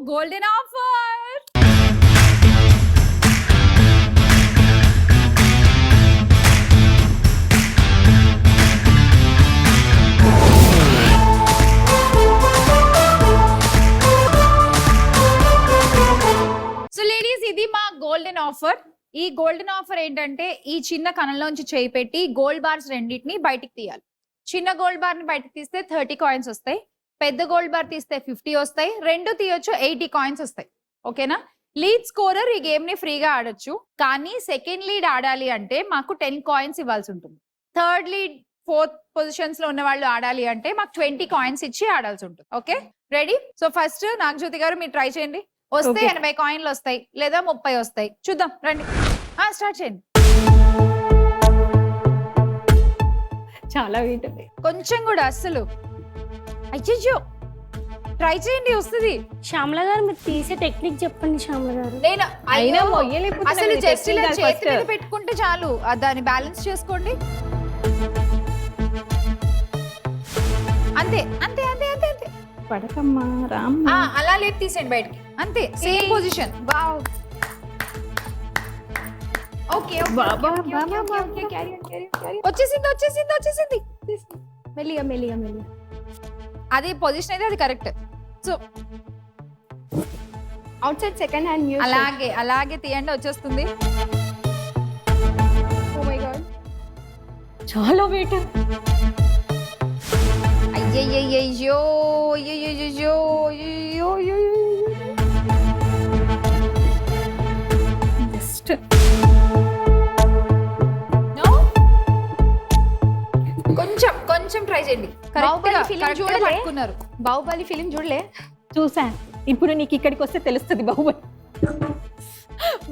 golden offer. So ladies, ఇది మా golden offer. ఈ గోల్డెన్ ఆఫర్ ఏంటంటే ఈ చిన్న కణంలోంచి చేయి పెట్టి గోల్డ్ బార్స్ రెండింటిని బయటికి తీయాలి. చిన్న గోల్డ్ బార్ ని బయటకు తీస్తే 30 కాయిన్స్ వస్తాయి, పెద్ద గోల్డ్ బార్ తీస్తే 50 వస్తాయి, రెండు తీయొచ్చు 80 కాయిన్స్ వస్తాయి. ఓకేనా? లీడ్ స్కోరర్ ఈ గేమ్ ని ఫ్రీగా ఆడొచ్చు, కానీ సెకండ్ లీడ్ ఆడాలి అంటే మాకు 10 కాయిన్స్ ఇవ్వాల్సి ఉంటుంది. థర్డ్ లీడ్, ఫోర్త్ పొజిషన్స్ లో ఉన్న వాళ్ళు ఆడాలి అంటే మాకు 20 కాయిన్స్ ఇచ్చి ఆడాల్సి ఉంటుంది. Okay, ready? So first Nagajyothi గారు మీరు ట్రై చేయండి. వస్తే 80 కాయిన్లు వస్తాయి, లేదా 30 వస్తాయి. చూద్దాం, రండి. స్టార్ట్ చేయండి. చాలా వెయిట్ ఉంది, కొంచెం కూడా అస్సలు. అయ్యో, ట్రై చేయండి, వస్తుంది. శ్యామల గారు మీరు తీసే టెక్నిక్ చెప్పండి. శ్యామల గారు నేను అయినా అసలు జస్ట్ ఇలా చేతి మీద పెట్టుకుంటే చాలు, దాన్ని బ్యాలెన్స్ చేసుకోండి. అంతే అంతే అంతే అంతే అంతే. పడకమ్మా రామ్. అలా లేదు, తీసేయండి బయటికి. అంతే, సేమ్ పొజిషన్. Wow, okay. వచ్చేసింది వచ్చేసింది వచ్చేసింది. మెల్లిగా మెల్లిగా మెల్లిగా. అది పొజిషన్ అయితే అది correct. So out side second hand music. అలాగే అలాగే తీయండి, వచ్చేస్తుంది. ఓ మై గాడ్, చాలా వెయిట్. అయ్యయ్యయ్యో అయ్యయ్యయ్యో అయ్యో అయ్యో. జస్ట్ కొంచెం కొంచెం ట్రై చేయండి. బాహుబలి ఫిలిం చూడలే? పట్టుకున్నారు. బాహుబలి ఫిలిం చూడలే? చూసా. ఇప్పుడు నీకు ఇక్కడికి వస్తే తెలుస్తుంది బాహుబలి.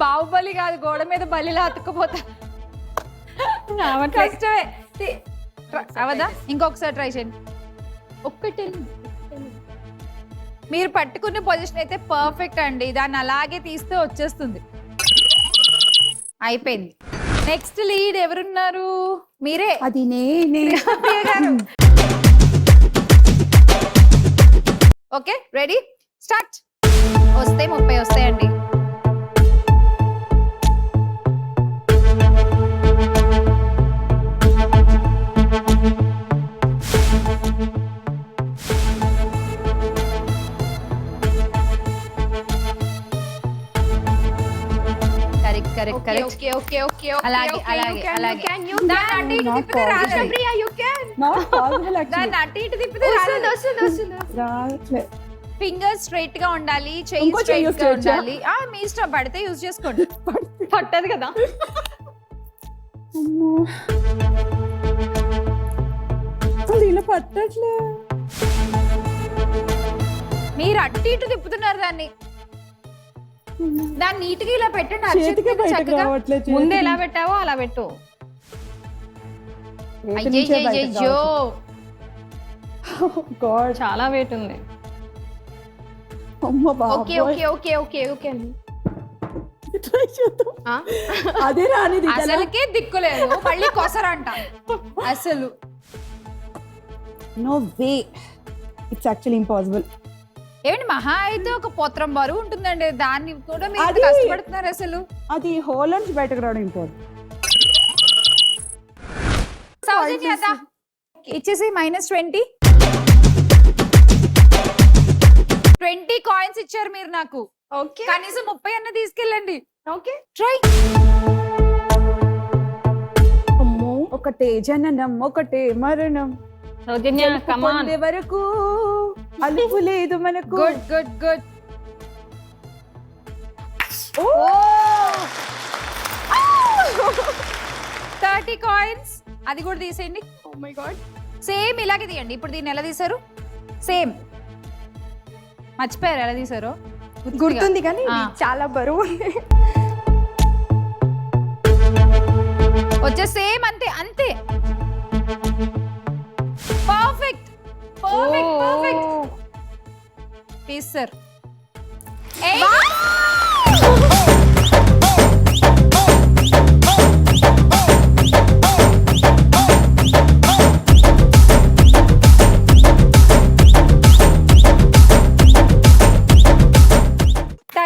బాహుబలి కాదు, గోడ మీద బలిలా అతుక్కుపోతా. కష్టమే. అవదా? ఇంకొకసారి ట్రై చేయండి. ఒక్కటే మీరు పట్టుకునే పొజిషన్ అయితే పర్ఫెక్ట్ అండి. దాన్ని అలాగే తీస్తే వచ్చేస్తుంది. అయిపోయింది. నెక్స్ట్ లీడ్ ఎవరున్నారు? మీరే. అది నేనే. Okay, ready, start. వస్తే 30 వస్తాయండి. అలాగే అలాగే అలాగే. దాన్ని అటు ఇటు తిప్పితే రాదు. దాన్ని అటు ఇటు తిప్పితే రాదు. ఫింగర్ స్ట్రైట్ గా ఉండాలి, చెయ్యి స్ట్రైట్ గా ఉండాలి. మీ ఇష్టం, పడితే యూజ్ చేసుకోండి. పట్టదు కదా. ఇలా పట్టట్లే. మీరు అటు ఇటు తిప్పుతున్నారు దాన్ని. దాన్ని నీట్గా ఇలా పెట్టండి. చక్కగా ముందు ఎలా పెట్టావో అలా పెట్టు. అయ్యో, చాలా వెయిట్ ఉంది. Okay okay okay okay okay. అదే రాని అసలుకే దిక్కులేదు, మళ్ళీ కొసరంట అసలు. No way, it's actually impossible. ఏమండి, మహా అయితే ఒక పొత్రం బరువు ఉంటుందండి, దాన్ని కూడా మీరు కష్టపడుతున్నారు అసలు. అది హోల్ నుంచి బయటకు రావడం ఇంపార్టెంట్. సౌజన్య ఇచ్చేసి -20. 20 కాయిన్స్ ఇచ్చారు మీరు నాకు. ఓకే, కనీసం 30 అన్న తీసుకెళ్ళండి. Okay, try. అమ్మో, ఒకటే జననం ఒకటే మరణం, సౌజన్య కమాన్. వరకు అలుపు లేదు మనకు. Good good good. 30 కాయిన్స్, అది కూడా తీసేయండి. ఓ మై గాడ్, సేమ్ ఇలాగే తీయండి. ఇప్పుడు దీన్ని ఎలా తీసారు? సేమ్. మర్చిపోయారు ఎలా తీసారో? గుర్తుంది కానీ చాలా బరువు ఉంది. వచ్చే సేమ్ అంతే అంతే. Perfect perfect perfect. తీసారు.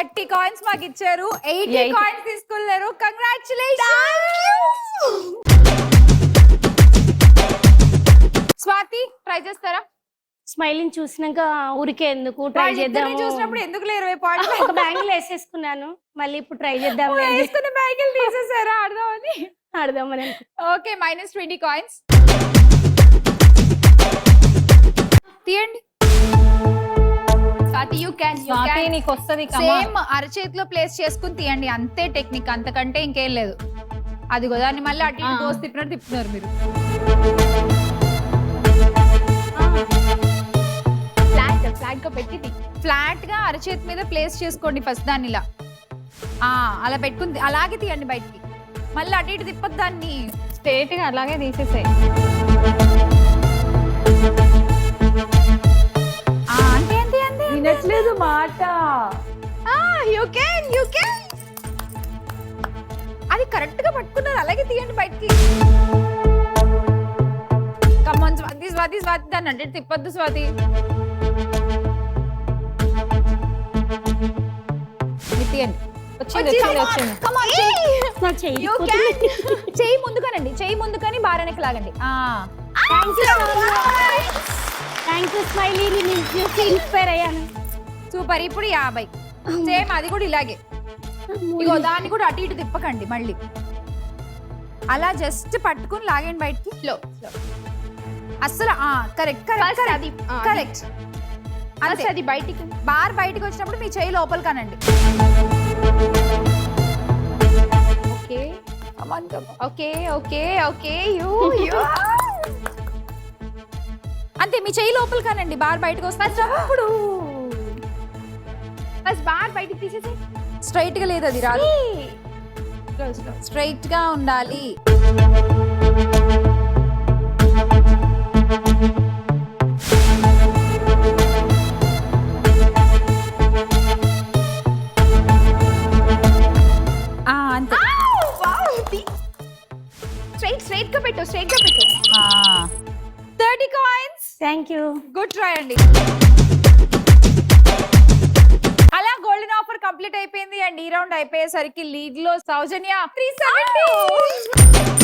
30 కాయిన్స్ మాకు ఇచ్చారు, 80 80. కాయిన్స్ తీసుకున్నారు. కంగ్రాచులేషన్. స్వాతి ట్రై చేస్తారా? స్మైలింగ్ చూసినాక ఊరికే ఎందుకు ట్రై వాళ్ళిద్దరిని చేద్దాం. చూసినప్పుడు ఎందుకు 20 పాయింట్లు ఒక బ్యాంగిల్ వేసేసుకున్నాను, మళ్ళీ ఇప్పుడు ట్రై చేద్దాం వేసుకున్న బ్యాగులు తీసేసారా ఆడదామని? ఆడదామని. ఓకే, -20 కాయిన్స్ తీయండి. స్వాతి యూ క్యాన్ స్వాతి నీకు వస్తుంది. సేమ్ అరచేతిలో ప్లేస్ చేసుకుని తీయండి, అంతే టెక్నిక్, అంతకంటే ఇంకేం లేదు. అదిగో దాన్ని మళ్ళీ అటు ఇటు దోస్త్ తిప్పినట్టు తిప్పుతున్నారు మీరు. ఫ్లాట్ గా పెట్టి ఫ్లాట్ గా అరచేతి మీద ప్లేస్ చేసుకోండి ఫస్ట్ దాన్ని ఇలా. అలా పెట్టుకుని అలాగే తీయండి బయటికి, మళ్ళీ అటు ఇటు తిప్పదు దాన్ని. స్ట్రేట్ గా అలాగే తీసేసాయి. అంతే అంతే అంతే వినట్లేదు మాట. యూ క్యాన్ అది కరెక్ట్ గా పట్టుకున్నారు, అలాగే తీయండి బయటికి. కమాన్ స్వాతి స్వాతి స్వాతి, దాన్ని అటు ఇటు తిప్పొద్దు స్వాతి. ఇది తీయండి. వచ్చింది. నాకు చెయ్యి You can. చెయ్యి ముందుగానండి, చెయ్యి ముందుకని బారానికి లాగండి. థ్యాంక్ యూ స్మైలీ, నేను చూసి ఇన్స్పైర్ అయ్యాను. సూపర్. ఇప్పుడు 50. సేమ్ అది కూడా ఇలాగే. ఇగో దాన్ని కూడా అటు ఇటు తిప్పకండి మళ్ళీ, అలా జస్ట్ పట్టుకుని లాగండి బయటికి. స్లో అస్సలు కరెక్ట్ కరెక్ట్. అంతే, అది బయటికి బార్ బయటికి వచ్చినప్పుడు మీ చెయ్యి లోపల కానండి. ఓకే ఓకే ఓకే ఓకే అంతే, మీ చెయ్యి లోపల కానండి, బార్ బయటకు వస్తున్నప్పుడు బార్ బయటికి తీసేసి. స్ట్రైట్ గా లేదు, అది రాదు, స్ట్రైట్ గా ఉండాలి. అంతే. స్ట్రైట్ గా పెట్టు 30 coins. Thank you. Good try అండి. అలా గోల్డెన్ ఆఫర్ కంప్లీట్ అయిపోయింది అండ్ ఈ రౌండ్ అయిపోయేసరికి లీడ్ లో సౌజన్య 370.